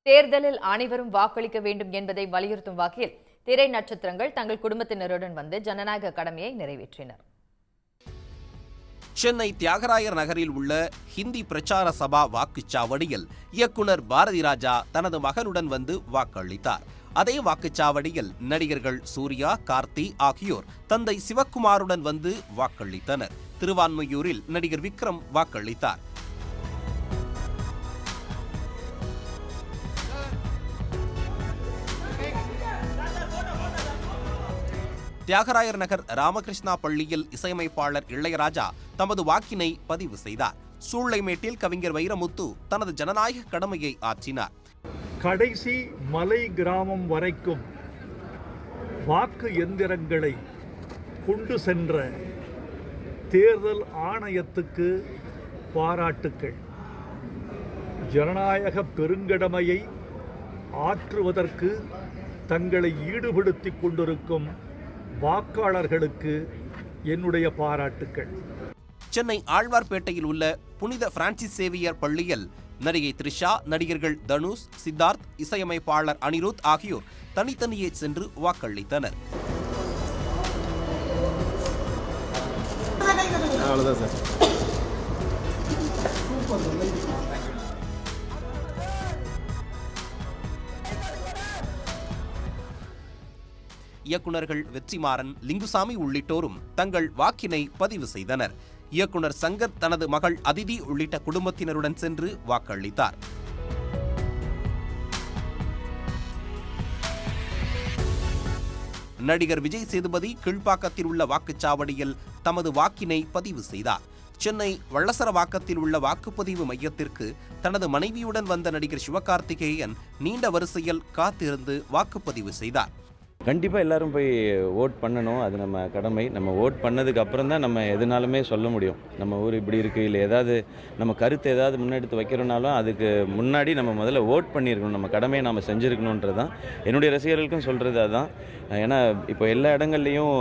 தேர்தலில் அனைவரும் வாக்களிக்க வேண்டும் என்பதை வலியுறுத்தும் வகையில் திரை நட்சத்திரங்கள் தங்கள் குடும்பத்தினருடன் வந்து ஜனநாயக கடமையை நிறைவேற்றினர். சென்னை தியாகராயர் நகரில் உள்ள ஹிந்தி பிரச்சார சபா வாக்குச்சாவடியில் இயக்குனர் பாரதி ராஜா தனது மகனுடன் வந்து வாக்களித்தார். அதே வாக்குச்சாவடியில் நடிகர்கள் சூர்யா, கார்த்தி ஆகியோர் தந்தை சிவக்குமாருடன் வந்து வாக்களித்தனர். திருவான்மையூரில் நடிகர் விக்ரம் வாக்களித்தார். தியாகராயர் நகர் ராமகிருஷ்ணா பள்ளியில் இசையமைப்பாளர் இளையராஜா தமது வாக்கினை பதிவு செய்தார். சூளைமேட்டில் கவிஞர் வைரமுத்து தனது ஜனநாயக கடமையை ஆற்றினார். கடைசி மலை கிராமம் வரைக்கும் வாக்கு எந்திரங்களை கொண்டு சென்ற தேர்தல் ஆணையத்துக்கு பாராட்டுக்கள். ஜனநாயக பெருங்கடமையை ஆற்றுவதற்கு தங்களை ஈடுபடுத்திக் கொண்டிருக்கும் வாக்காளர்களுக்கு என்னுடைய பாராட்டுக்கள். சென்னை ஆழ்வார்பேட்டையில் உள்ள புனித பிரான்சிஸ் சேவியர் பள்ளியில் நடிகை த்ரிஷா, நடிகர்கள் தனுஷ், சித்தார்த், இசையமைப்பாளர் அனிருத் ஆகியோர் தனித்தனியே சென்று வாக்களித்தனர். இயக்குநர்கள் வெற்றிமாறன், லிங்குசாமி உள்ளிட்டோரும் தங்கள் வாக்கினை பதிவு செய்தனர். இயக்குனர் சங்கர் தனது மகள் அதிதி உள்ளிட்ட குடும்பத்தினருடன் சென்று வாக்களித்தார். நடிகர் விஜய் சேதுபதி கீழ்ப்பாக்கத்தில் உள்ள வாக்குச்சாவடியில் தமது வாக்கினை பதிவு செய்தார். சென்னை வள்ளசரவாக்கத்தில் உள்ள வாக்குப்பதிவு மையத்திற்கு தனது மனைவியுடன் வந்த நடிகர் சிவகார்த்திகேயன் நீண்ட வரிசையில் காத்திருந்து வாக்குப்பதிவு செய்தார். கண்டிப்பாக எல்லாரும் போய் ஓட் பண்ணணும், அது நம்ம கடமை. நம்ம ஓட் பண்ணதுக்கு அப்புறம் தான் நம்ம எதுனாலுமே சொல்ல முடியும். நம்ம ஊர் இப்படி இருக்குது, இல்லை ஏதாவது நம்ம கருத்தை ஏதாவது முன்னெடுத்து வைக்கிறோனாலும் அதுக்கு முன்னாடி நம்ம முதல்ல ஓட் பண்ணியிருக்கணும், நம்ம கடமையை நம்ம செஞ்சுருக்கணுன்றது தான் என்னுடைய ரசிகர்களுக்கும் சொல்கிறது. அதுதான். ஏன்னா இப்போ எல்லா இடங்கள்லையும்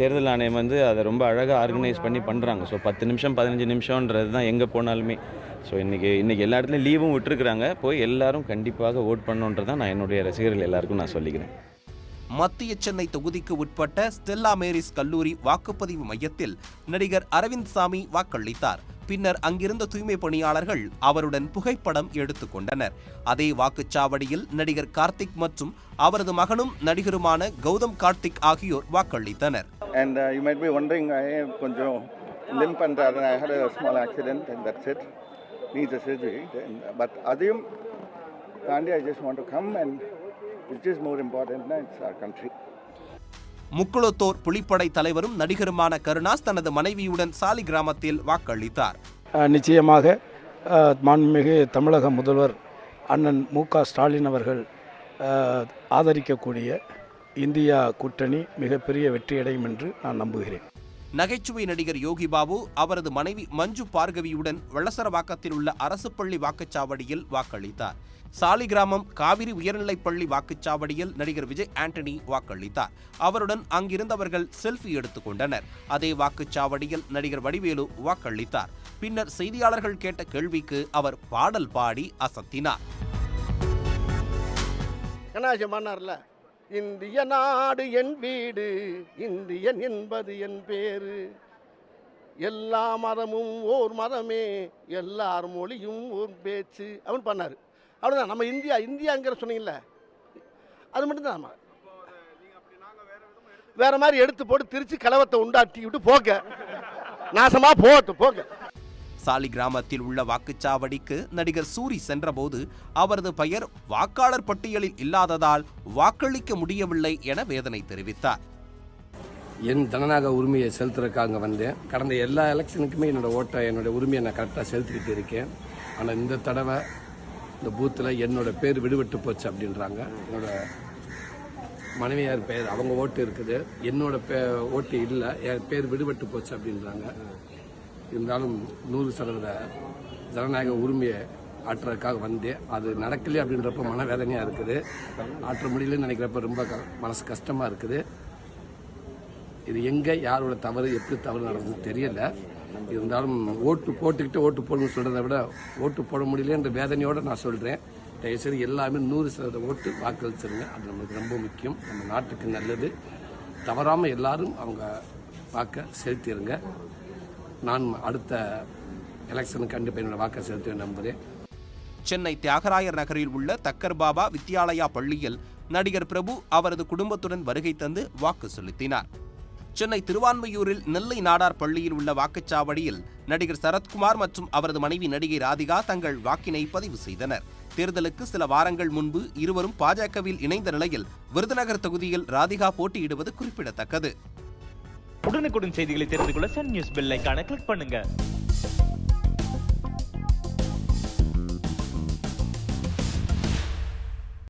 தேர்தல் ஆணையம் வந்து அதை ரொம்ப அழகாக ஆர்கனைஸ் பண்ணி பண்ணுறாங்க. ஸோ 10 நிமிஷம் 15 நிமிஷம்ன்றது தான் எங்கே போனாலுமே. ஸோ இன்றைக்கி எல்லா இடத்துலையும் லீவும் விட்டுருக்குறாங்க. போய் எல்லாரும் கண்டிப்பாக ஓட் பண்ணணுன்றது தான் நான் என்னுடைய ரசிகர்கள் எல்லாருக்கும் நான் சொல்லிக்கிறேன். மத்திய சென்னை தொகுதிக்கு உட்பட்ட ஸ்டெல்லா மேரிஸ் கல்லூரி வாக்குப்பதிவு மையத்தில் நடிகர் அரவிந்த் சாமி வாக்களித்தார். பின்னர் அங்கிருந்த தூய்மை பணியாளர்கள் அவருடன் புகைப்படம் எடுத்துக் கொண்டனர். அதே வாக்குச்சாவடியில் நடிகர் கார்த்திக் மற்றும் அவரது மகனும் நடிகருமான கௌதம் கார்த்திக் ஆகியோர் வாக்களித்தனர். கொஞ்சம் லிம்ப் பண்றாரு. I had a small accident and that's it. Needs a surgery. But அதையும் தாண்டி I just want to come and which is more important now, it's our country. Mukkulathor Pulippadai தலைவரும் நடிகருமான கருணாஸ் தனது மனைவியுடன் சாலி கிராமத்தில் வாக்களித்தார். நிச்சயமாக மாண்புமிகு தமிழக முதல்வர் அண்ணன் மு.க. ஸ்டாலின் அவர்கள் ஆதரிக்கக்கூடிய இந்தியா கூட்டணி மிகப்பெரிய வெற்றியடையும் என்று நான் நம்புகிறேன். நகைச்சுவை நடிகர் யோகி பாபு அவரது மனைவி மஞ்சு பார்கவியுடன் வள்ளசரவாக்கத்தில் உள்ள அரசு பள்ளி வாக்குச்சாவடியில் வாக்களித்தார். சாலிகிராமம் காவிரி உயர்நிலைப்பள்ளி வாக்குச்சாவடியில் நடிகர் விஜய் ஆண்டனி வாக்களித்தார். அவருடன் அங்கிருந்தவர்கள் செல்ஃபி எடுத்துக் கொண்டனர். அதே வாக்குச்சாவடியில் நடிகர் வடிவேலு வாக்களித்தார். பின்னர் செய்தியாளர்கள் கேட்ட கேள்விக்கு அவர் பாடல் பாடி அசத்தினார். இந்திய நாடு என் வீடு, இந்தியன் என்பது என் பேரு, எல்லா மதமும் ஓர் மதமே, எல்லார் மொழியும் ஓர் பேச்சு அவன் பண்ணாரு. அவ்வளோதான். நம்ம இந்தியாங்கிற சொன்னீங்கல்ல, அது மட்டும்தான். நம்ம வேற மாதிரி எடுத்து போட்டு திருச்சி கலவத்தை உண்டாட்டி விட்டு போக நாசமா போகட்டும் போக. சாலி கிராமத்தில் உள்ள வாக்குச்சாவடிக்கு நடிகர் சூரி சென்றபோது அவரது பெயர் வாக்காளர் பட்டியலில் இல்லாததால் வாக்களிக்க முடியவில்லை என வேதனை தெரிவித்தார். என் ஜனநாயக உரிமையை செலுத்துறதுக்காக வந்தேன். கடந்த எல்லா எலெக்ஷனுக்குமே என்னோட உரிமையை நான் கரெக்டாக செலுத்திக்கிட்டு இருக்கேன். ஆனால் இந்த தடவை இந்த பூத்தில் என்னோட பேர் விடுபட்டு போச்சு அப்படின்றாங்க. என்னோட மனைவியார் பெயர் அவங்க ஓட்டு இருக்குது, என்னோட ஓட்டு இல்லை, என் பேர் விடுபட்டு போச்சு அப்படின்றாங்க. இருந்தாலும் 100% ஜனநாயக உரிமையை ஆற்றுறதுக்காக வந்தேன். அது நடக்கலையே அப்படின்றப்ப மனவேதனையாக இருக்குது. ஆற்ற முடியலன்னு நினைக்கிறப்ப ரொம்ப மனசு கஷ்டமாக இருக்குது. இது எங்கே யாரோட தவறு எப்படி தவறு நடந்ததுன்னு தெரியல. இருந்தாலும் ஓட்டு போட்டுக்கிட்டு ஓட்டு போடணும்னு சொல்கிறத விட ஓட்டு போட முடியலன்ற வேதனையோடு நான் சொல்கிறேன். தயவுசெய்து எல்லாமே 100% ஓட்டு வாக்களிச்சிருங்க. அது நம்மளுக்கு ரொம்ப முக்கியம், நம்ம நாட்டுக்கு நல்லது. தவறாமல் எல்லாரும் அவங்க வாக்கை செலுத்திடுங்க. நான் அடுத்த எலெக்ஷனுக்கு கண்டிப்பாக என்னோட வாக்கை செலுத்த நம்புகிறேன். சென்னை தியாகராயர் நகரில் உள்ள தக்கர் பாபா வித்யாலயா பள்ளியில் நடிகர் பிரபு அவரது குடும்பத்துடன் வருகை தந்து வாக்கு செலுத்தினார். சென்னை திருவான்மையூரில் நெல்லை நாடார் பள்ளியில் உள்ள வாக்குச்சாவடியில் நடிகர் சரத்குமார் மற்றும் அவரது மனைவி நடிகை ராதிகா தங்கள் வாக்கினை பதிவு செய்தனர். தேர்தலுக்கு சில வாரங்கள் முன்பு இருவரும் பாஜகவில் இணைந்த நிலையில் விருதுநகர் தொகுதியில் ராதிகா போட்டியிடுவது குறிப்பிடத்தக்கது. உடனுக்குடன் செய்திகளை தெரிந்து கொள்ள சன் நியூஸ் பெல் ஐகானை கிளிக் பண்ணுங்க.